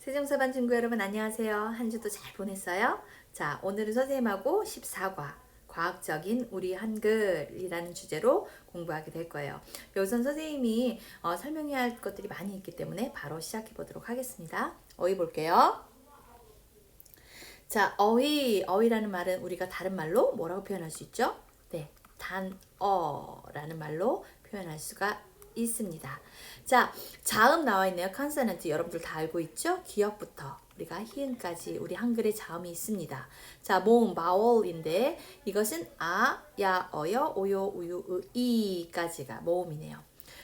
세종사반 친구 여러분 안녕하세요. 한 주도 잘 보냈어요? 자, 오늘은 선생님하고 14과 과학적인 우리 한글이라는 주제로 공부하게 될 거예요. 여기선 선생님이 설명해야 할 것들이 많이 있기 때문에 바로 시작해 보도록 하겠습니다. 어휘 볼게요. 자, 어휘라는 말은 우리가 다른 말로 뭐라고 표현할 수 있죠? 네, 단어라는 말로 표현할 수가 있습니다. 자, 자음 나와 있네요. 컨소넌트 여러분들 다 알고 있죠? 기역부터 우리가 히읗까지 우리 한글에 자음이 있습니다. 자, 모음 바울인데 이것은 아, 야, 어여, 오요, 우유, 으, 이까지가 모음이네요.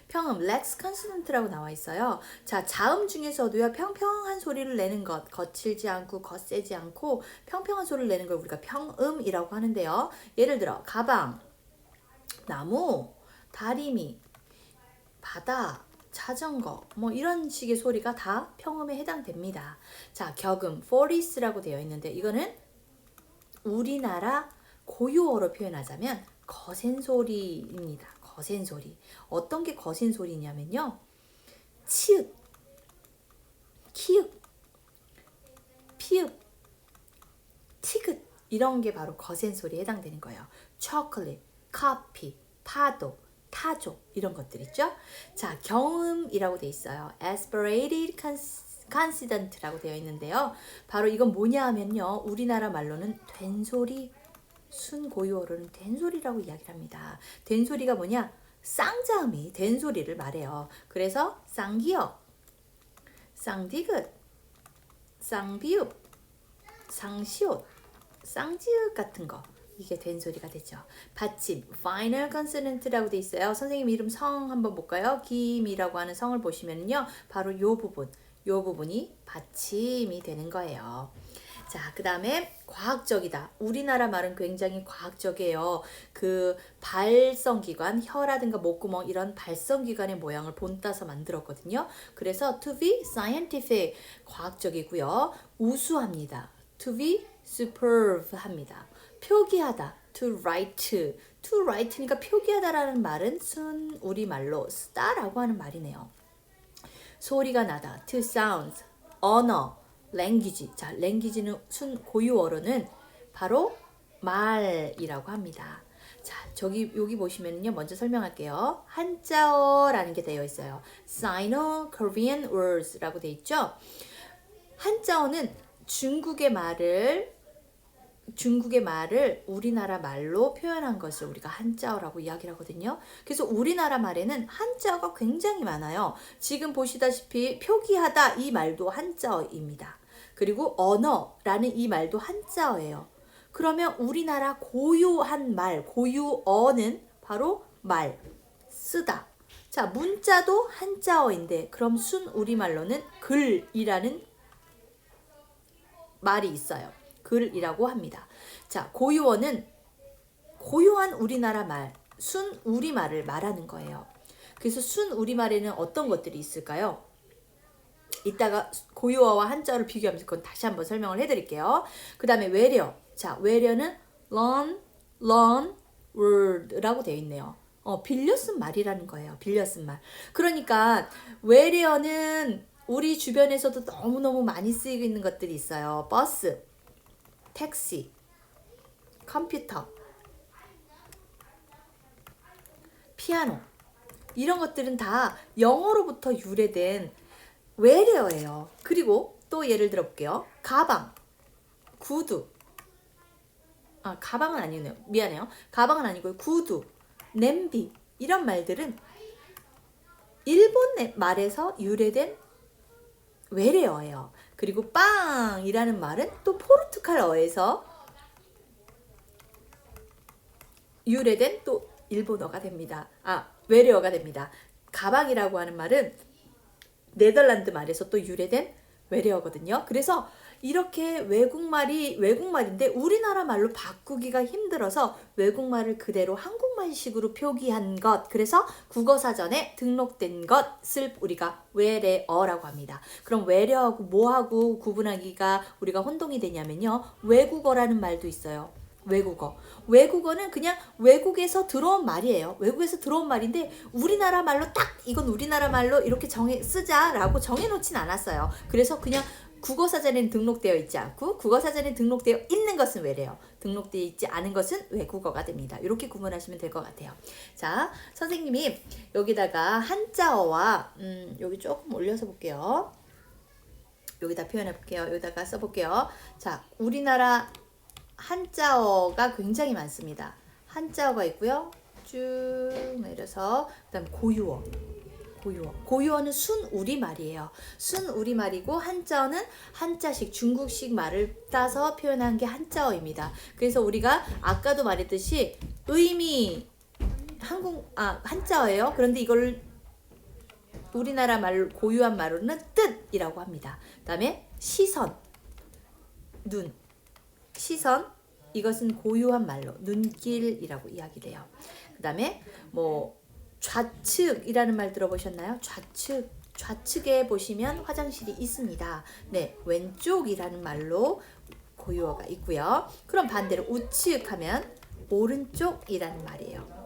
평음 렉스 컨소넌트라고 나와 있어요. 자, 자음 중에서도요. 평평한 소리를 내는 것, 거칠지 않고 거세지 않고 평평한 소리를 내는 걸 우리가 평음이라고 하는데요. 예를 들어 가방, 나무, 다리미, 바다, 자전거 뭐 이런 식의 소리가 다 평음에 해당됩니다. 자, 격음 forest라고 되어 있는데 이거는 우리나라 고유어로 표현하자면 거센 소리입니다. 거센 소리. 어떤 게 거센 소리냐면요. 치읓, 키읔, 피읓, 티긋 이런 게 바로 거센 소리에 해당되는 거예요. 초콜릿, 커피, 파도, 타조 이런 것들 있죠. 자, 경음이라고 돼 있어요. aspirated consonant라고 되어 있는데요. 바로 이건 뭐냐 하면요. 우리나라 말로는 된소리, 순고유어로는 된소리라고 이야기를 합니다. 된소리가 뭐냐? 쌍자음이 된소리를 말해요. 그래서 쌍기역, 쌍디귿, 쌍비읍, 쌍시옷, 쌍지읒 같은 거 이게 된소리가 되죠. 받침 final consonant라고 돼 있어요. 선생님 이름 성 한번 볼까요? 김이라고 하는 성을 보시면요. 바로 요 부분이 받침이 되는 거예요. 자, 그 다음에 과학적이다. 우리나라 말은 굉장히 과학적이에요. 그 발성기관, 혀라든가 목구멍 이런 발성기관의 모양을 본따서 만들었거든요. 그래서 to be scientific, 과학적이고요. 우수합니다. to be superb 합니다. 표기하다, to write. to write니까 표기하다라는 말은 순 우리말로 쓰다라고 하는 말이네요. 소리가 나다, to sound. 언어, language. 자, language는 순 고유어로는 바로 말이라고 합니다. 자, 여기 보시면요. 먼저 설명할게요. 한자어라는 게 되어 있어요. Sino-Korean words라고 되어 있죠. 한자어는 중국의 말을 우리나라 말로 표현한 것을 우리가 한자어라고 이야기를 하거든요. 그래서 우리나라 말에는 한자어가 굉장히 많아요. 지금 보시다시피 표기하다 이 말도 한자어입니다. 그리고 언어라는 이 말도 한자어예요. 그러면 우리나라 고유한 말, 고유어는 바로 말, 쓰다. 자, 문자도 한자어인데 그럼 순 우리말로는 글이라는 말이 있어요. 글이라고 합니다. 자, 고유어는 고유한 우리나라 말, 순 우리말을 말하는 거예요. 그래서 순 우리말에는 어떤 것들이 있을까요? 이따가 고유어와 한자어를 비교하면서 그건 다시 한번 설명을 해드릴게요. 그 다음에 외려. 자, 외려는 learn word라고 되어 있네요. 빌려 쓴 말이라는 거예요. 빌려 쓴 말. 그러니까 외려는 우리 주변에서도 너무너무 많이 쓰이고 있는 것들이 있어요. 버스, 택시, 컴퓨터, 피아노 이런 것들은 다 영어로부터 유래된 외래어예요. 그리고 또 예를 들어 볼게요. 가방, 구두. 가방은 아니네요. 미안해요. 가방은 아니고요. 구두, 냄비 이런 말들은 일본 말에서 유래된 외래어예요. 그리고 빵이라는 말은 또 포르투갈어에서 유래된 또 일본어가 됩니다. 외래어가 됩니다. 가방이라고 하는 말은 네덜란드 말에서 또 유래된 외래어거든요. 그래서 이렇게 외국말인데 우리나라 말로 바꾸기가 힘들어서 외국말을 그대로 한국말식으로 표기한 것. 그래서 국어사전에 등록된 것을 우리가 외래어라고 합니다. 그럼 외래어하고 뭐하고 구분하기가 우리가 혼동이 되냐면요. 외국어라는 말도 있어요. 외국어는 그냥 외국에서 들어온 말이에요. 외국에서 들어온 말인데 우리나라 말로 딱 이건 우리나라 말로 이렇게 쓰자라고 정해놓진 않았어요. 그래서 그냥 국어사전에 등록되어 있지 않고 국어사전에 등록되어 있는 것은 외래어, 등록되어 있지 않은 것은 외국어가 됩니다. 이렇게 구분하시면 될 것 같아요. 자, 선생님이 여기다가 한자어와 여기 조금 올려서 볼게요. 여기다 표현해 볼게요. 여기다가 써볼게요. 자, 우리나라 한자어가 굉장히 많습니다. 한자어가 있고요. 쭉 내려서 그다음 고유어. 고유어는 순우리말이에요. 순우리말이고 한자어는 한자식 중국식 말을 따서 표현한 게 한자어입니다. 그래서 우리가 아까도 말했듯이 의미 한자어예요. 그런데 이걸 우리나라 말로 고유한 말로는 뜻이라고 합니다. 그다음에 시선, 눈, 시선 이것은 고유한 말로 눈길이라고 이야기를 해요. 그다음에 뭐 좌측이라는 말 들어보셨나요? 좌측에 보시면 화장실이 있습니다. 네, 왼쪽이라는 말로 고유어가 있고요. 그럼 반대로 우측하면 오른쪽이라는 말이에요.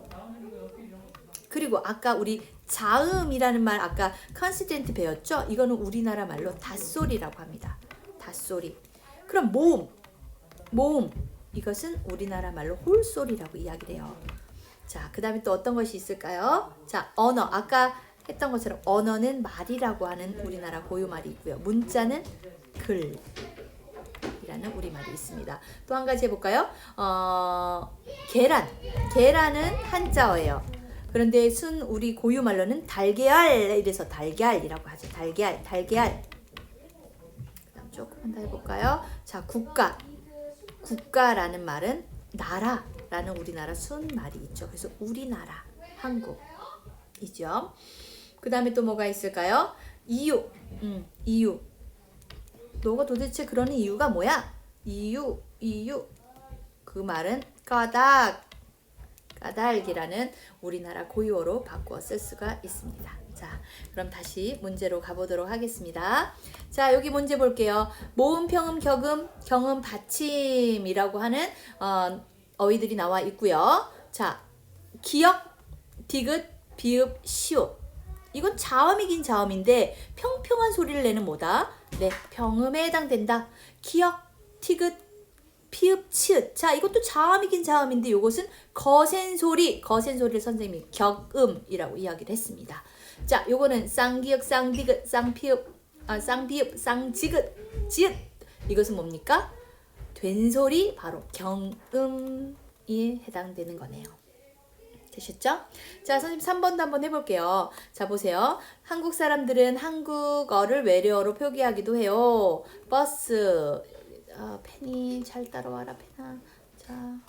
그리고 아까 우리 자음이라는 말 아까 컨시덴트 배웠죠? 이거는 우리나라 말로 닷소리라고 합니다. 닷소리. 그럼 모음 이것은 우리나라 말로 홀소리라고 이야기를 해요. 자, 그 다음에 또 어떤 것이 있을까요? 자, 언어. 아까 했던 것처럼 언어는 말이라고 하는 우리나라 고유말이 있고요. 문자는 글이라는 우리말이 있습니다. 또 한 가지 해볼까요? 계란은 한자어예요. 그런데 우리 고유말로는 달걀, 이래서 달걀이라고 하죠. 달걀. 그다음 조금만 더 해볼까요? 자, 국가라는 말은 나라라는 우리나라 순말이 있죠. 그래서 우리나라, 한국이죠. 그 다음에 또 뭐가 있을까요? 이유. 너가 도대체 그러는 이유가 뭐야? 이유. 그 말은 까닭이라는 우리나라 고유어로 바꾸어 쓸 수가 있습니다. 자, 그럼 다시 문제로 가보도록 하겠습니다. 자, 여기 문제 볼게요. 모음, 평음, 경음, 받침이라고 하는 어휘들이 나와 있고요. 자, 기역, 디귿, 비읍, 시옷. 이건 자음이긴 자음인데 평평한 소리를 내는 뭐다? 네, 평음에 해당된다. 기역, 티귿, 피읍, 치읓. 자, 이것도 자음이긴 자음인데 이것은 거센 소리를 선생님이 격음이라고 이야기를 했습니다. 자, 요거는 쌍기역, 쌍디귿, 쌍피읍, 쌍지귿, 지읒. 이것은 뭡니까? 된소리, 바로 경음에 해당되는 거네요. 되셨죠? 자, 선생님 3번도 한번 해볼게요. 자, 보세요. 한국 사람들은 한국어를 외래어로 표기하기도 해요. 버스, 펜이 잘 따라와라, 펜아. 자,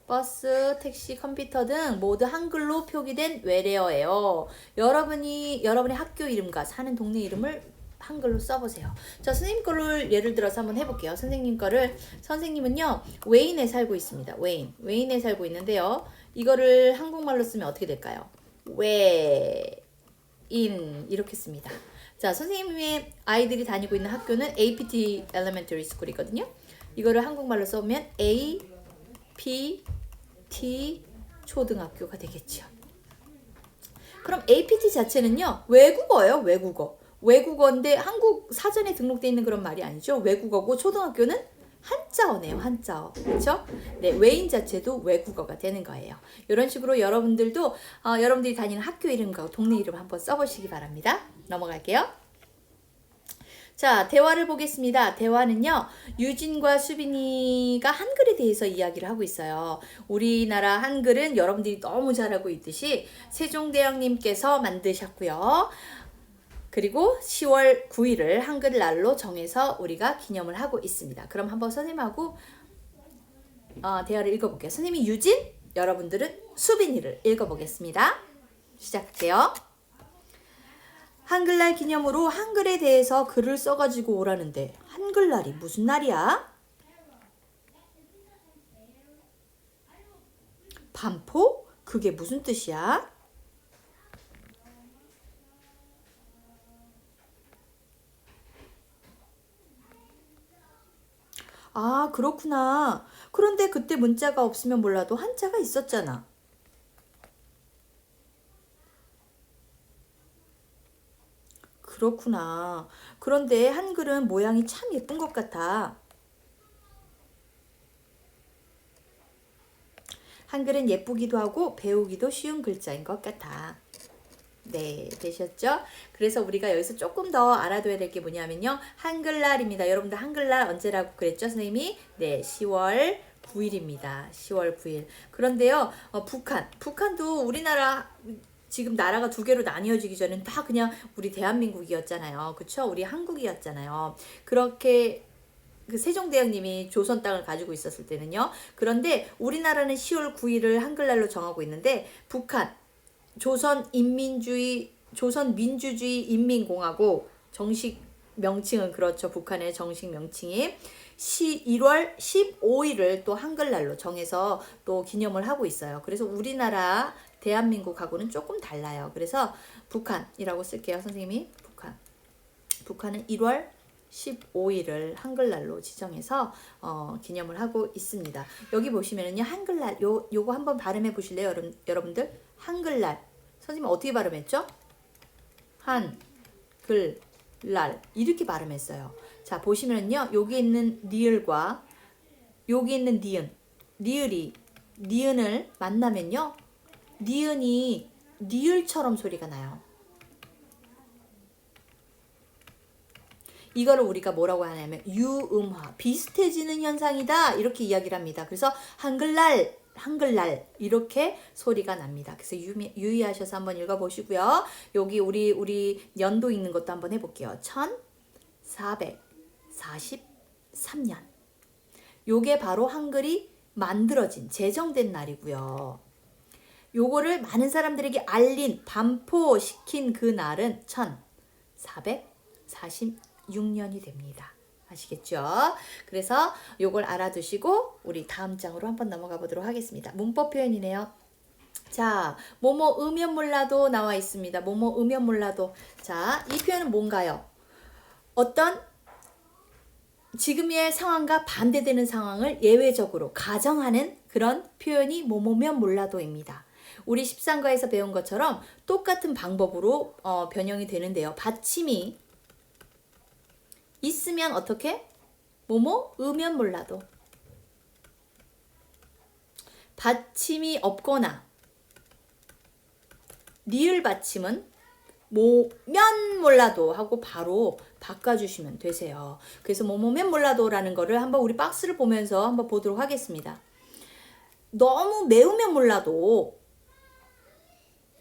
버스, 택시, 컴퓨터 등 모두 한글로 표기된 외래어예요. 여러분의 학교 이름과 사는 동네 이름을 한글로 써보세요. 자, 선생님 거를 예를 들어서 한번 해볼게요. 선생님은요, 웨인에 살고 있습니다. 웨인에 살고 있는데요. 이거를 한국말로 쓰면 어떻게 될까요? 웨인, 이렇게 씁니다. 자, 선생님의 아이들이 다니고 있는 학교는 APT Elementary School이거든요. 이거를 한국말로 써보면 APT 초등학교가 되겠죠. 그럼 APT 자체는요, 외국어예요, 외국어인데 한국 사전에 등록되어 있는 그런 말이 아니죠. 외국어고 초등학교는 한자어네요. 한자어. 그렇죠? 네, 외인 자체도 외국어가 되는 거예요. 이런 식으로 여러분들도 여러분들이 다니는 학교 이름과 동네 이름 한번 써보시기 바랍니다. 넘어갈게요. 자, 대화를 보겠습니다. 대화는요, 유진과 수빈이가 한글에 대해서 이야기를 하고 있어요. 우리나라 한글은 여러분들이 너무 잘 알고 있듯이 세종대왕님께서 만드셨고요. 그리고 10월 9일을 한글날로 정해서 우리가 기념을 하고 있습니다. 그럼 한번 선생님하고 대화를 읽어볼게요. 선생님이 유진, 여러분들은 수빈이를 읽어보겠습니다. 시작할게요. 한글날 기념으로 한글에 대해서 글을 써가지고 오라는데 한글날이 무슨 날이야? 반포? 그게 무슨 뜻이야? 아, 그렇구나. 그런데 그때 문자가 없으면 몰라도 한자가 있었잖아. 그렇구나. 그런데 한글은 모양이 참 예쁜 것 같아. 한글은 예쁘기도 하고 배우기도 쉬운 글자인 것 같아. 네, 되셨죠? 그래서 우리가 여기서 조금 더 알아둬야 될 게 뭐냐면요. 한글날입니다. 여러분들 한글날 언제라고 그랬죠, 선생님이? 네, 10월 9일입니다. 10월 9일. 그런데요, 북한도 우리나라 지금 나라가 두 개로 나뉘어지기 전엔 다 그냥 우리 대한민국이었잖아요. 그쵸? 우리 한국이었잖아요. 그렇게 그 세종대왕님이 조선 땅을 가지고 있었을 때는요. 그런데 우리나라는 10월 9일을 한글날로 정하고 있는데 북한 조선민주주의 인민공화국 정식 명칭은 그렇죠. 북한의 정식 명칭이 1월 15일을 또 한글날로 정해서 또 기념을 하고 있어요. 그래서 우리나라 대한민국하고는 조금 달라요. 그래서 북한이라고 쓸게요. 선생님이 북한은 1월 15일을 한글날로 지정해서 기념을 하고 있습니다. 여기 보시면은요. 한글날 요거 한번 발음해 보실래요? 여러분들? 한글날. 선생님 어떻게 발음했죠? 한글날 이렇게 발음했어요. 자, 보시면은요. 여기 있는 리을과 여기 있는 니은을 만나면요. 니은이 리을처럼 소리가 나요. 이거를 우리가 뭐라고 하냐면 유음화, 비슷해지는 현상이다 이렇게 이야기를 합니다. 그래서 한글날 이렇게 소리가 납니다. 그래서 유의하셔서 한번 읽어보시고요. 여기 우리 연도 읽는 것도 한번 해볼게요. 1443년. 요게 바로 한글이 만들어진 제정된 날이고요. 요거를 많은 사람들에게 반포시킨 그 날은 1446년이 됩니다. 아시겠죠? 그래서 요걸 알아두시고 우리 다음 장으로 한번 넘어가 보도록 하겠습니다. 문법 표현이네요. 자, 뭐뭐 으면 몰라도 나와 있습니다. 뭐뭐 으면 몰라도. 자, 이 표현은 뭔가요? 어떤 지금의 상황과 반대되는 상황을 예외적으로 가정하는 그런 표현이 뭐뭐면 몰라도입니다. 우리 13과에서 배운 것처럼 똑같은 방법으로 변형이 되는데요. 받침이 있으면 어떻게? 뭐뭐 으면 몰라도. 받침이 없거나 리을 받침은 뭐면 몰라도 하고 바로 바꿔주시면 되세요. 그래서 뭐뭐면 몰라도라는 거를 한번 우리 박스를 보면서 한번 보도록 하겠습니다. 너무 매우면 몰라도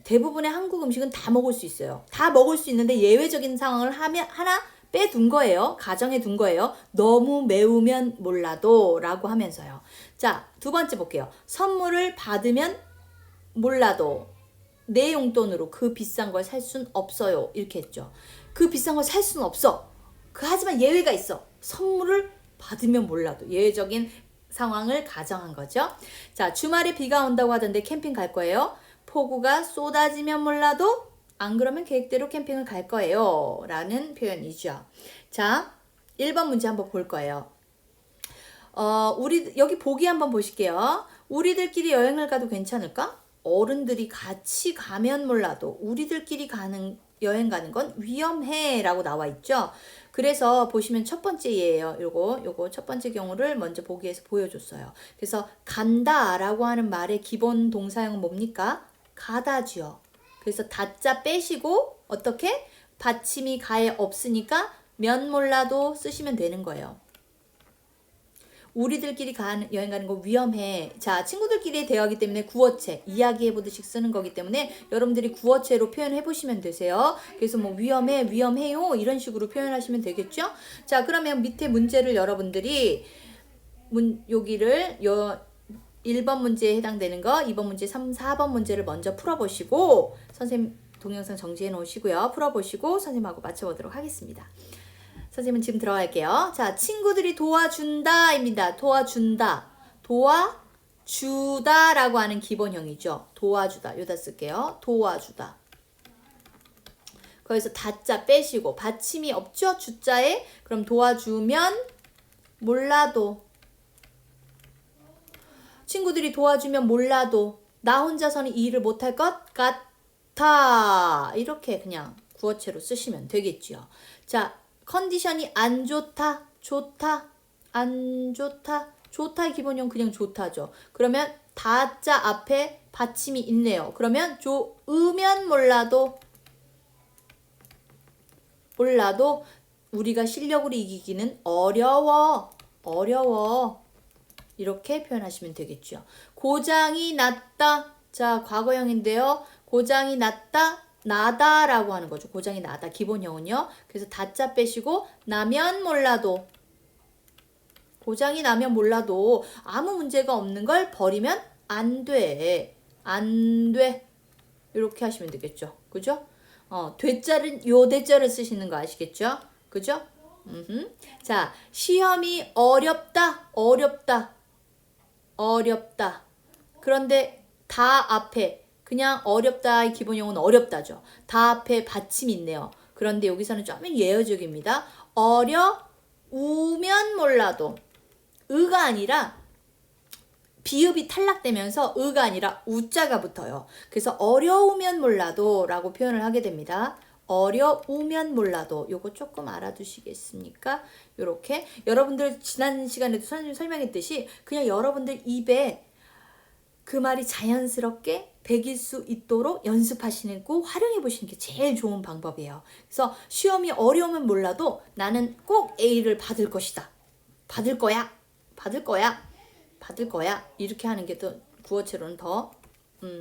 대부분의 한국 음식은 다 먹을 수 있어요. 다 먹을 수 있는데 예외적인 상황을 하나 빼둔 거예요. 가정해 둔 거예요. 너무 매우면 몰라도 라고 하면서요. 자, 두 번째 볼게요. 선물을 받으면 몰라도 내 용돈으로 그 비싼 걸 살 순 없어요. 이렇게 했죠. 그 비싼 걸 살 수는 없어. 하지만 예외가 있어. 선물을 받으면 몰라도 예외적인 상황을 가정한 거죠. 자, 주말에 비가 온다고 하던데 캠핑 갈 거예요. 폭우가 쏟아지면 몰라도 안 그러면 계획대로 캠핑을 갈 거예요. 라는 표현이죠. 자, 1번 문제 한번 볼 거예요. 우리 여기 보기 한번 보실게요. 우리들끼리 여행을 가도 괜찮을까? 어른들이 같이 가면 몰라도 우리들끼리 여행 가는 건 위험해 라고 나와 있죠. 그래서 보시면 첫 번째 예예요. 요거 첫 번째 경우를 먼저 보기에서 보여줬어요. 그래서 간다 라고 하는 말의 기본 동사형은 뭡니까? 가다죠. 그래서 다자 빼시고 어떻게? 받침이 가에 없으니까 면 몰라도 쓰시면 되는 거예요. 우리들끼리 여행 가는 거 위험해. 자, 친구들끼리의 대화이기 때문에 구어체, 이야기해보듯이 쓰는 거기 때문에 여러분들이 구어체로 표현해 보시면 되세요. 그래서 뭐 위험해, 위험해요 이런 식으로 표현하시면 되겠죠? 자, 그러면 밑에 문제를 여러분들이 여기를 1번 문제에 해당되는 거, 2번 문제, 3, 4번 문제를 먼저 풀어보시고 선생님 동영상 정지해 놓으시고요. 풀어보시고 선생님하고 맞춰보도록 하겠습니다. 선생님은 지금 들어갈게요. 자, 친구들이 도와준다입니다. 도와준다. 도와주다라고 하는 기본형이죠. 도와주다. 여기다 쓸게요. 도와주다. 거기서 다자 빼시고 받침이 없죠? 주자에. 그럼 도와주면 몰라도. 친구들이 도와주면 몰라도 나 혼자서는 이 일을 못할 것 같아. 이렇게 그냥 구어체로 쓰시면 되겠죠. 자, 컨디션이 안 좋다, 좋다, 안 좋다, 좋다의 기본형 그냥 좋다죠. 그러면 다자 앞에 받침이 있네요. 그러면 좋으면 몰라도 우리가 실력으로 이기기는 어려워. 이렇게 표현하시면 되겠죠. 고장이 났다. 자, 과거형인데요. 고장이 났다. 나다라고 하는 거죠. 고장이 나다. 기본형은요. 그래서 다자 빼시고 나면 몰라도 고장이 나면 몰라도 아무 문제가 없는 걸 버리면 안 돼. 이렇게 하시면 되겠죠. 그죠? 되자를 요 대자를 쓰시는 거 아시겠죠? 그죠? 자, 시험이 어렵다. 그런데 다 앞에 그냥 어렵다의 기본형은 어렵다죠. 다 앞에 받침이 있네요. 그런데 여기서는 좀 예어적입니다. 어려우면 몰라도 의가 아니라 비읍이 탈락되면서 의가 아니라 우자가 붙어요. 그래서 어려우면 몰라도 라고 표현을 하게 됩니다. 어려우면 몰라도 요거 조금 알아두시겠습니까? 요렇게 여러분들 지난 시간에도 선생님이 설명했듯이 그냥 여러분들 입에 그 말이 자연스럽게 배길 수 있도록 연습하시고 활용해 보시는 게 제일 좋은 방법이에요. 그래서 시험이 어려우면 몰라도 나는 꼭 A를 받을 것이다. 받을 거야. 이렇게 하는 게 더 구어체로는 더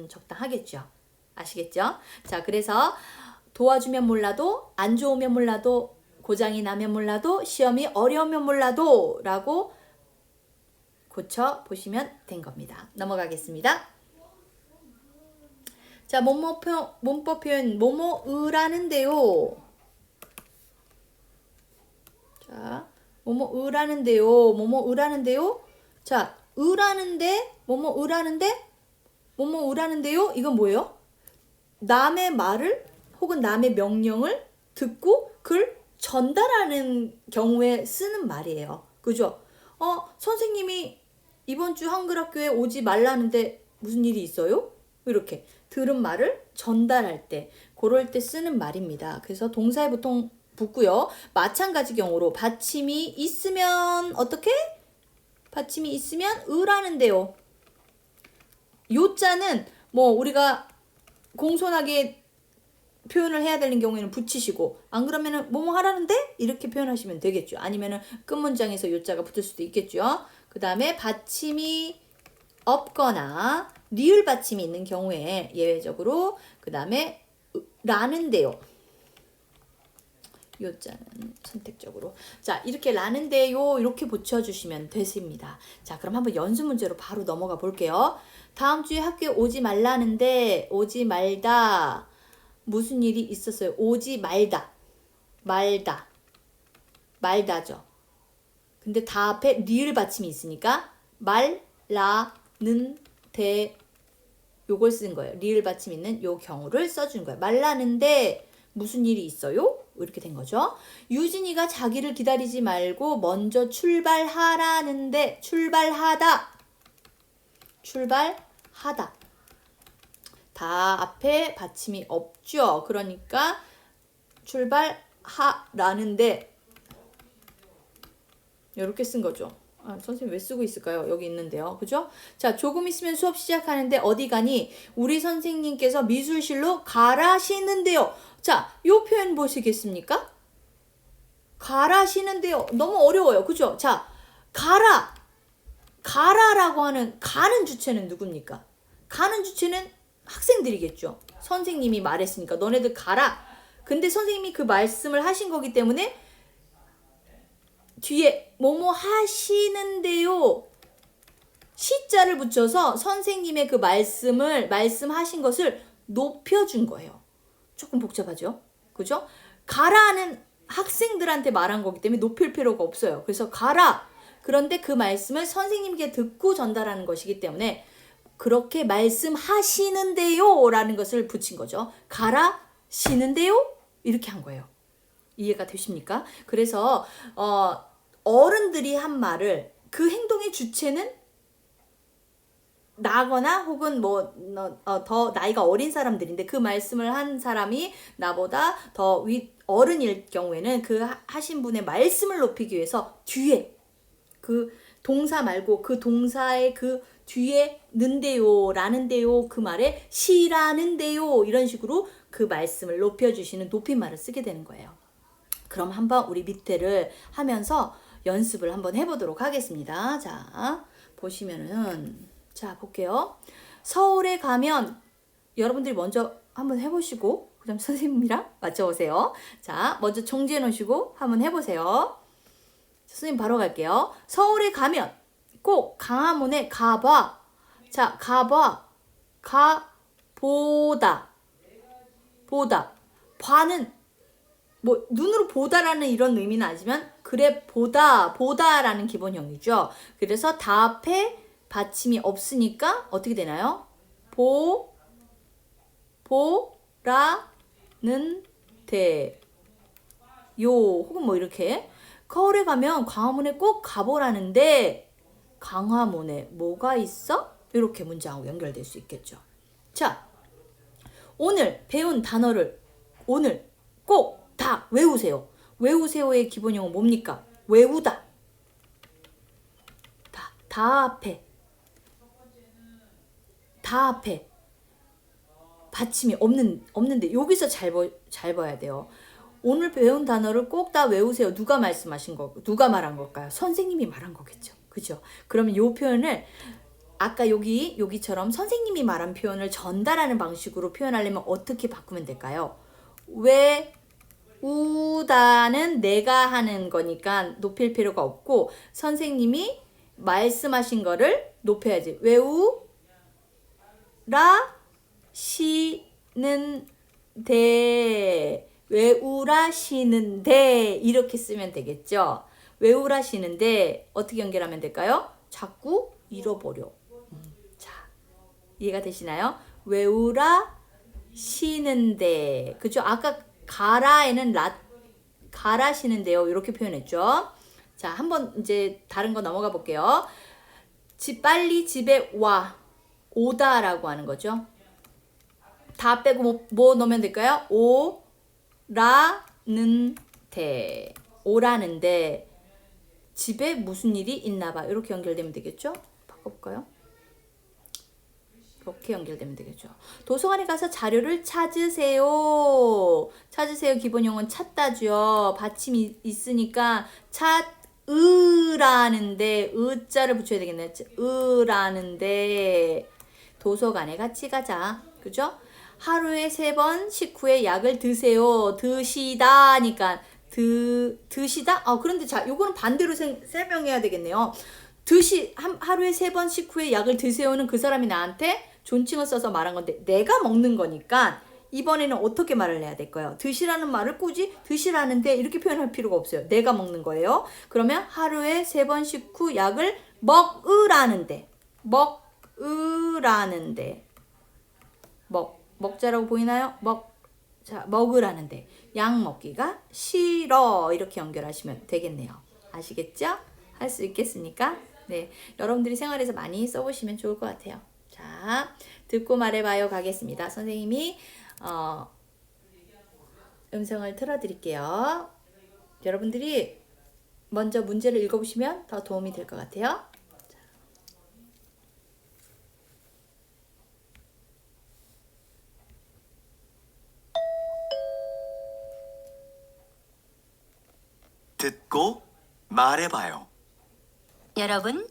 적당하겠죠. 아시겠죠? 자, 그래서 도와주면 몰라도, 안 좋으면 몰라도, 고장이 나면 몰라도, 시험이 어려우면 몰라도 라고 고쳐보시면 된 겁니다. 넘어가겠습니다. 자, 문법 표현 뭐뭐으라는데요. 자, 뭐뭐으라는데요. 자, 으라는데 뭐뭐으라는데요. 이건 뭐예요? 남의 말을 혹은 남의 명령을 듣고 그걸 전달하는 경우에 쓰는 말이에요. 그죠? 선생님이 이번 주 한글학교에 오지 말라는데 무슨 일이 있어요? 이렇게 들은 말을 전달할 때 그럴 때 쓰는 말입니다. 그래서 동사에 보통 붙고요. 마찬가지 경우로 받침이 있으면 어떻게? 받침이 있으면 으라는데요. 요자는 뭐 우리가 공손하게 표현을 해야 되는 경우에는 붙이시고 안 그러면은 뭐뭐 하라는데 이렇게 표현하시면 되겠죠. 아니면은 끝 문장에서 요자가 붙을 수도 있겠죠. 그 다음에 받침이 없거나 리을 받침이 있는 경우에 예외적으로 그 다음에 라는데요. 요자는 선택적으로. 자, 이렇게 라는데요 이렇게 붙여주시면 되십니다. 자, 그럼 한번 연습 문제로 바로 넘어가 볼게요. 다음 주에 학교에 오지 말라는데 오지 말다. 무슨 일이 있었어요? 오지 말다죠. 근데 다 앞에 리을 받침이 있으니까 말라는 데 요걸 쓴 거예요. 리을 받침 있는 요 경우를 써준 거예요. 말라는데 무슨 일이 있어요? 이렇게 된 거죠. 유진이가 자기를 기다리지 말고 먼저 출발하라는데 출발하다. 다 앞에 받침이 없죠. 그러니까 출발하라는데 이렇게 쓴 거죠. 선생님 왜 쓰고 있을까요? 여기 있는데요. 그죠? 자, 조금 있으면 수업 시작하는데 어디 가니? 우리 선생님께서 미술실로 가라시는데요. 자, 요 표현 보시겠습니까? 가라시는데요. 너무 어려워요. 그죠? 자, 가라라고 하는 가는 주체는 누굽니까? 가는 주체는 학생들이겠죠. 선생님이 말했으니까 너네들 가라. 근데 선생님이 그 말씀을 하신 거기 때문에 뒤에 뭐뭐 하시는데요. 시자를 붙여서 선생님의 그 말씀하신 것을 높여준 거예요. 조금 복잡하죠? 그죠? 가라는 학생들한테 말한 거기 때문에 높일 필요가 없어요. 그래서 가라. 그런데 그 말씀을 선생님께 듣고 전달하는 것이기 때문에 그렇게 말씀하시는데요 라는 것을 붙인 거죠. 가라시는데요? 이렇게 한 거예요. 이해가 되십니까? 그래서 어른들이 한 말을 그 행동의 주체는 나거나 혹은 뭐 더 나이가 어린 사람들인데 그 말씀을 한 사람이 나보다 더 어른일 경우에는 그 하신 분의 말씀을 높이기 위해서 뒤에 그 동사 말고 그 동사의 그 뒤에 는데요, 라는데요, 그 말에 시라는데요, 이런 식으로 그 말씀을 높여주시는 높임말을 쓰게 되는 거예요. 그럼 한번 우리 밑에를 하면서 연습을 한번 해보도록 하겠습니다. 자, 보시면은, 자, 볼게요. 서울에 가면 여러분들이 먼저 한번 해보시고, 그 다음 선생님이랑 맞춰보세요. 자, 먼저 정지해 놓으시고 한번 해보세요. 선생님 바로 갈게요. 서울에 가면 꼭 광화문에 가봐. 자, 가봐. 보다. 봐는 뭐 눈으로 보다라는 이런 의미는 아니지만 그래 보다라는 기본형이죠. 그래서 다 앞에 받침이 없으니까 어떻게 되나요? 보라는 데 요 혹은 뭐 이렇게 서울에 가면 광화문에 꼭 가보라는데 광화문에 뭐가 있어? 이렇게 문장하고 연결될 수 있겠죠. 자, 오늘 배운 단어를 오늘 꼭 다 외우세요. 외우세요의 기본형은 뭡니까? 외우다. 다 앞에 받침이 없는데 여기서 잘 봐야 돼요. 오늘 배운 단어를 꼭 다 외우세요. 누가 말한 걸까요? 선생님이 말한 거겠죠. 그죠? 그러면 이 표현을 아까 여기처럼 선생님이 말한 표현을 전달하는 방식으로 표현하려면 어떻게 바꾸면 될까요? 외우다는 내가 하는 거니까 높일 필요가 없고 선생님이 말씀하신 거를 높여야지. 외우라시는데 이렇게 쓰면 되겠죠. 외우라시는데 어떻게 연결하면 될까요? 자꾸 잃어버려. 자, 이해가 되시나요? 외우라시는데 그죠? 아까 가라에는 가라시는데요. 이렇게 표현했죠. 자, 한번 이제 다른 거 넘어가 볼게요. 빨리 집에 오다라고 하는 거죠. 다 빼고 뭐 넣으면 될까요? 오라는데 집에 무슨 일이 있나 봐. 이렇게 연결되면 되겠죠? 바꿔볼까요? 이렇게 연결되면 되겠죠. 도서관에 가서 자료를 찾으세요. 기본형은 찾다죠. 받침이 있으니까 으라는데 으자를 붙여야 되겠네. 으라는데 도서관에 같이 가자. 그죠? 하루에 3번 식후에 약을 드세요. 드시다니까 드시다? 그런데 자, 요거는 반대로 설명해야 되겠네요. 하루에 3번 식후에 약을 드세요는 그 사람이 나한테 존칭을 써서 말한 건데 내가 먹는 거니까 이번에는 어떻게 말을 해야 될까요? 드시라는 말을 굳이 드시라는데 이렇게 표현할 필요가 없어요. 내가 먹는 거예요. 그러면 하루에 3번 식후 약을 먹으라는데 먹자라고 보이나요? 먹으라는데 약 먹기가 싫어 이렇게 연결하시면 되겠네요. 아시겠죠? 할 수 있겠습니까? 네, 여러분들이 생활에서 많이 써보시면 좋을 것 같아요. 자, 듣고 말해봐요 가겠습니다. 선생님이 음성을 틀어드릴게요. 여러분들이 먼저 문제를 읽어보시면 더 도움이 될 것 같아요. 듣고 말해봐요. 여러분,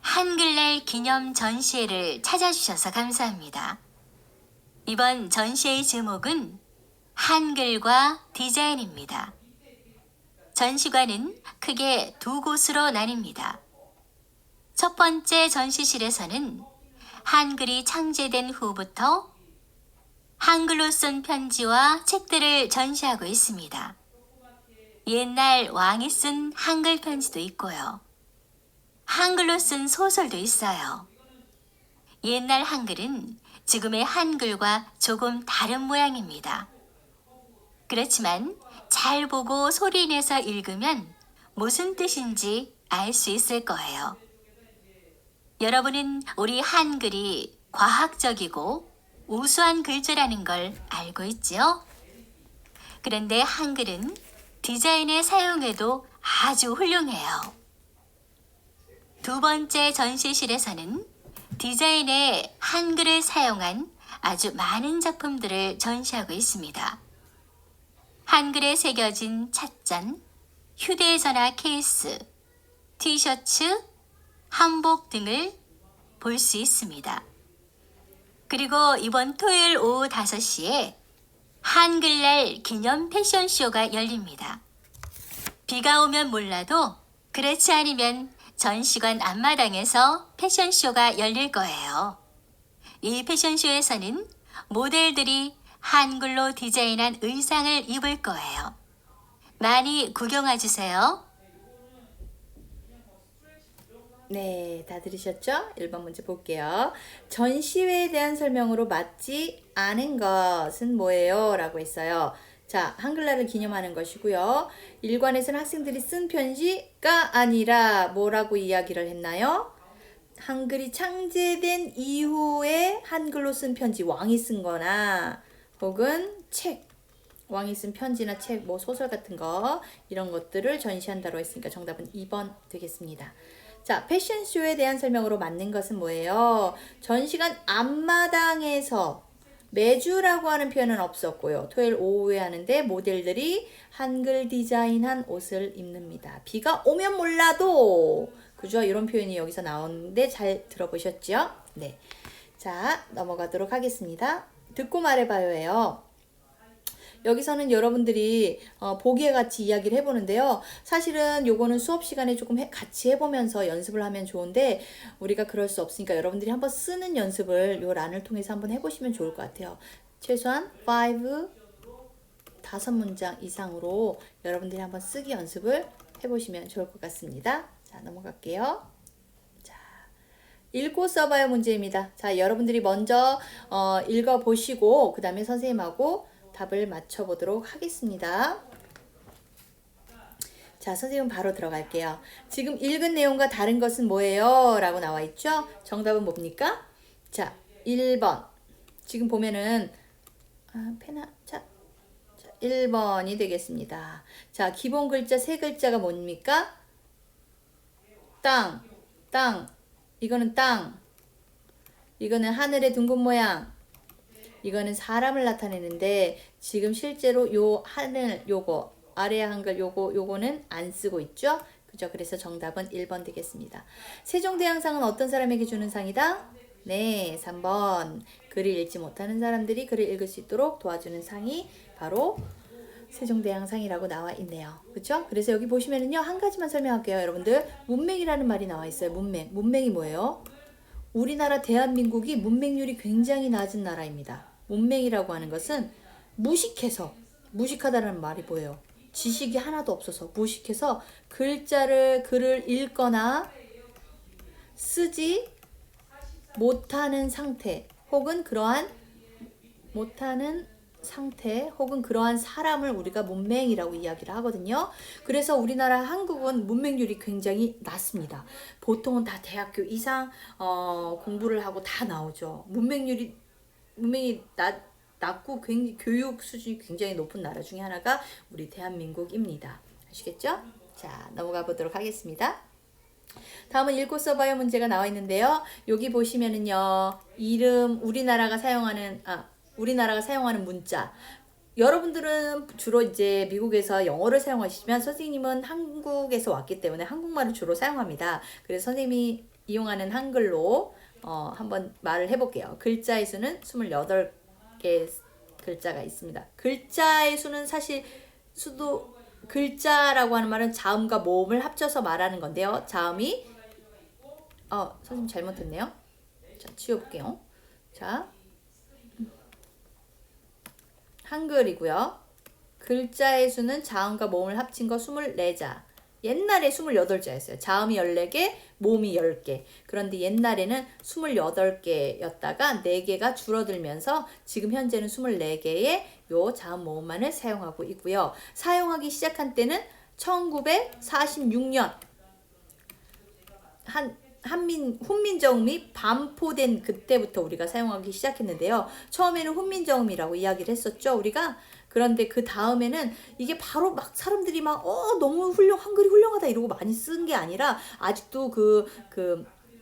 한글날 기념 전시회를 찾아주셔서 감사합니다. 이번 전시회의 제목은 한글과 디자인입니다. 전시관은 크게 2곳으로 나뉩니다. 첫 번째 전시실에서는 한글이 창제된 후부터 한글로 쓴 편지와 책들을 전시하고 있습니다. 옛날 왕이 쓴 한글 편지도 있고요. 한글로 쓴 소설도 있어요. 옛날 한글은 지금의 한글과 조금 다른 모양입니다. 그렇지만 잘 보고 소리내서 읽으면 무슨 뜻인지 알 수 있을 거예요. 여러분은 우리 한글이 과학적이고 우수한 글자라는 걸 알고 있지요? 그런데 한글은 디자인에 사용해도 아주 훌륭해요. 두 번째 전시실에서는 디자인에 한글을 사용한 아주 많은 작품들을 전시하고 있습니다. 한글에 새겨진 찻잔, 휴대전화 케이스, 티셔츠, 한복 등을 볼 수 있습니다. 그리고 이번 토요일 오후 5시에 한글날 기념 패션쇼가 열립니다. 비가 오면 몰라도 그렇지 않으면 전시관 앞마당에서 패션쇼가 열릴 거예요. 이 패션쇼에서는 모델들이 한글로 디자인한 의상을 입을 거예요. 많이 구경해 주세요. 네, 다 들으셨죠? 1번 문제 볼게요. 전시회에 대한 설명으로 맞지 않은 것은 뭐예요? 라고 했어요. 자, 한글날을 기념하는 것이고요. 일관에서는 학생들이 쓴 편지가 아니라 뭐라고 이야기를 했나요? 한글이 창제된 이후에 한글로 쓴 편지, 왕이 쓴 거나 혹은 책, 왕이 쓴 편지나 책, 뭐 소설 같은 거 이런 것들을 전시한다고 했으니까 정답은 2번 되겠습니다. 자, 패션쇼에 대한 설명으로 맞는 것은 뭐예요? 전시관 앞마당에서 매주라고 하는 표현은 없었고요. 토요일 오후에 하는데 모델들이 한글 디자인한 옷을 입는다. 비가 오면 몰라도 그죠? 이런 표현이 여기서 나오는데 잘 들어보셨죠? 네. 자, 넘어가도록 하겠습니다. 듣고 말해봐요예요. 여기서는 여러분들이 보기에 같이 이야기를 해보는데요. 사실은 요거는 수업 시간에 조금 같이 해보면서 연습을 하면 좋은데 우리가 그럴 수 없으니까 여러분들이 한번 쓰는 연습을 요 란을 통해서 한번 해보시면 좋을 것 같아요. 최소한 5 문장 이상으로 여러분들이 한번 쓰기 연습을 해보시면 좋을 것 같습니다. 자, 넘어갈게요. 자, 읽고 써봐요 문제입니다. 자, 여러분들이 먼저 읽어보시고 그 다음에 선생님하고 답을 맞춰보도록 하겠습니다. 자, 선생님 바로 들어갈게요. 지금 읽은 내용과 다른 것은 뭐예요? 라고 나와 있죠? 정답은 뭡니까? 자, 1번. 지금 보면은 자, 1번이 되겠습니다. 자, 기본 글자 세 글자가 뭡니까? 땅, 땅. 이거는 땅. 이거는 하늘의 둥근 모양. 이거는 사람을 나타내는데 지금 실제로 요 하늘 요거 아래 한글 요거는 안 쓰고 있죠? 그죠? 그래서 정답은 1번 되겠습니다. 세종대왕상은 어떤 사람에게 주는 상이다? 네, 3번. 글을 읽지 못하는 사람들이 글을 읽을 수 있도록 도와주는 상이 바로 세종대왕상이라고 나와 있네요. 그렇죠? 그래서 여기 보시면은요. 한 가지만 설명할게요. 여러분들 문맹이라는 말이 나와 있어요. 문맹. 문맹이 뭐예요? 우리나라 대한민국이 문맹률이 굉장히 낮은 나라입니다. 문맹이라고 하는 것은 무식하다는 말이 뭐예요? 지식이 하나도 없어서 무식해서 글을 읽거나 쓰지 못하는 상태 혹은 그러한 사람을 우리가 문맹이라고 이야기를 하거든요. 그래서 우리나라 한국은 문맹률이 굉장히 낮습니다. 보통은 다 대학교 이상 공부를 하고 다 나오죠. 문맹이 낮고 굉장히 교육 수준이 굉장히 높은 나라 중에 하나가 우리 대한민국입니다. 아시겠죠? 자, 넘어가 보도록 하겠습니다. 다음은 읽고 써봐요 문제가 나와 있는데요. 여기 보시면은요. 이름 우리나라가 사용하는 문자. 여러분들은 주로 이제 미국에서 영어를 사용하시지만 선생님은 한국에서 왔기 때문에 한국말을 주로 사용합니다. 그래서 선생님이 이용하는 한글로 한번 말을 해볼게요. 글자의 수는 28개 글자가 있습니다. 글자의 수는 사실 글자라고 하는 말은 자음과 모음을 합쳐서 말하는 건데요. 자음이 선생님 잘못했네요. 자, 지워볼게요. 자, 한글이고요. 글자의 수는 자음과 모음을 합친 거 24자. 옛날에 28자였어요. 자음이 14개, 모음이 10개. 그런데 옛날에는 28개였다가 4개가 줄어들면서 지금 현재는 24개의 요 자음 모음만을 사용하고 있고요. 사용하기 시작한 때는 1946년 훈민정음이 반포된 그때부터 우리가 사용하기 시작했는데요. 처음에는 훈민정음이라고 이야기를 했었죠, 우리가. 그런데 그 다음에는 이게 바로 막 사람들이 막 너무 한글이 훌륭하다 이러고 많이 쓴 게 아니라 아직도 그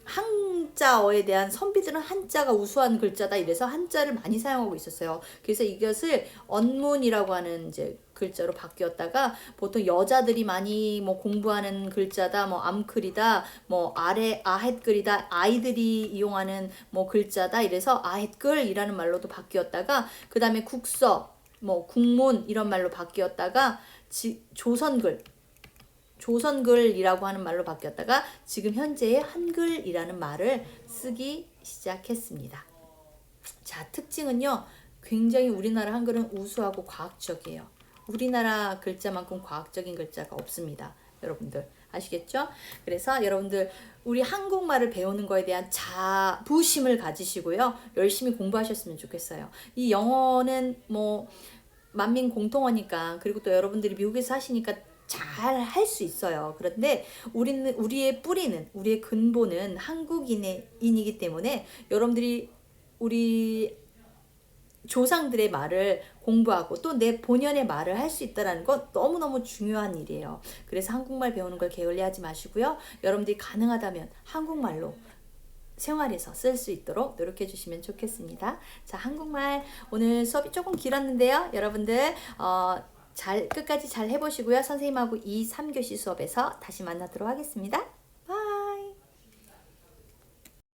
한자어에 대한 선비들은 한자가 우수한 글자다 이래서 한자를 많이 사용하고 있었어요. 그래서 이것을 언문이라고 하는 이제 글자로 바뀌었다가 보통 여자들이 많이 뭐 공부하는 글자다, 뭐 암글이다, 뭐 아헷글이다, 아이들이 이용하는 뭐 글자다 이래서 아헷글이라는 말로도 바뀌었다가 그 다음에 국서, 뭐 국문 이런 말로 바뀌었다가 조선글이라고 하는 말로 바뀌었다가 지금 현재의 한글이라는 말을 쓰기 시작했습니다. 자, 특징은요. 굉장히 우리나라 한글은 우수하고 과학적이에요. 우리나라 글자만큼 과학적인 글자가 없습니다. 여러분들 아시겠죠? 그래서 여러분들 우리 한국말을 배우는 거에 대한 자부심을 가지시고요. 열심히 공부하셨으면 좋겠어요. 이 영어는 뭐 만민 공통어니까 그리고 또 여러분들이 미국에서 사시니까 잘 할 수 있어요. 그런데 우리의 뿌리는 우리의 근본은 한국인이기 때문에 여러분들이 우리 조상들의 말을 공부하고 또 내 본연의 말을 할 수 있다는 건 너무너무 중요한 일이에요. 그래서 한국말 배우는 걸 게을리하지 마시고요. 여러분들이 가능하다면 한국말로 생활에서 쓸 수 있도록 노력해 주시면 좋겠습니다. 자, 한국말 오늘 수업이 조금 길었는데요. 여러분들 끝까지 잘 해보시고요. 선생님하고 2, 3교시 수업에서 다시 만나도록 하겠습니다.